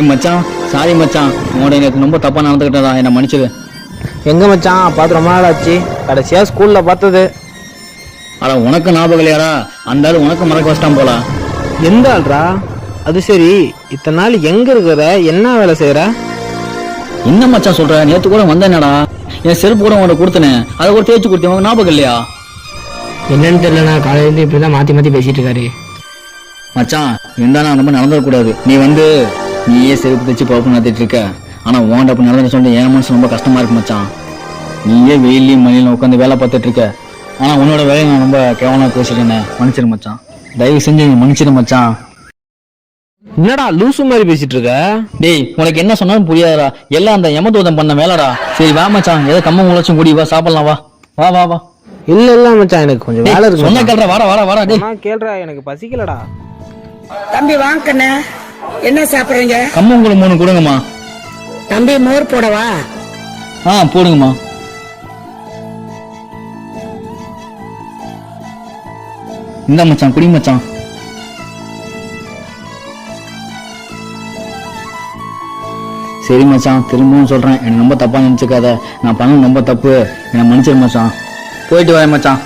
மச்சான் சாரி மச்சான், உங்களோட எனக்கு ரொம்ப தப்பா நடந்துக்கிட்டதா, என்ன மன்னிச்சிடு. எங்க மச்சான் பார்த்து ரொம்ப நாள் ஆச்சு, கடைசியா ஸ்கூல்ல பார்த்தது. ஆனா உனக்கு ஞாபகம் இல்லையாடா? அந்த ஆள் உனக்கு மறக்க வச்சிட்டான் போல. எந்த ஆள்ரா? அது சரி, இத்தனை நாள் எங்க இருக்கிற, என்ன வேலை செய்யற? என்ன மச்சான் சொல்ற? நேத்து கூட வந்தேனடா, என் செருப்பு கூட உன்கிட்ட கொடுத்தனே, அதை கூட தேய்ச்சி கொடுத்தேன், உனக்கு ஞாபகம் இல்லையா? என்னன்னு தெரியலண்ணா, காலையிலேருந்து இப்படிதான் மாற்றி மாற்றி பேசிட்டு இருக்காரு. மச்சான் இருந்தாலும் அந்த மாதிரி நடந்துடக்கூடாது. நீயே செருப்பு தைச்சு பழப்பு நடத்திட்டு இருக்க, ஆனா உன்கிட்ட அப்படி நடந்து சொல்லிட்டு என் மனசு ரொம்ப கஷ்டமா இருக்கு மச்சான். நீயே வெயிலையும் மணியில உட்காந்து வேலை பார்த்துட்டு இருக்க, ஆனா உன்னோட வேலையை நான் ரொம்ப கேவலமா பேசிட்டேன்னு மன்னிச்சிரு மச்சான். தயவு செஞ்சு நீ மன்னிச்சிரு மச்சான். என்னடா லூசு மாதிரி பேசிட்டு இருக்க? டேய் உனக்கு என்ன சொன்னாலும் புரியாதடா, எல்லாம் அந்த யமதூதம் பண்ண வேலைடா. சரி வா மச்சான், ஏதோ கம்ம முளைச்சும் கூடி வா, சாப்பிடலாம் வா. வா வா வா. இல்ல மச்சான், எனக்கு கொஞ்சம் வேலை இருக்கு. சொன்ன கேள்ற, வாடா வாடா வாடா. டேய் கேள்றா, எனக்கு பசிக்கலடா. தம்பி வாங்கண்ணே, என்ன சாப்பிடுறீங்க? கம்மங்குளம் 3 கொடுங்கம்மா. தம்பி மோர் போடவா? போடுங்கம்மா. இந்த மச்சான் குடி மச்சான். சரி மச்சான், திரும்பவும் சொல்றேன், எனக்கு ரொம்ப தப்பா நினைச்சுக்காத. நான் பண்ண ரொம்ப தப்பு, என்னை மன்னிச்சிரு மச்சான். போயிட்டு வரேன் மச்சான்.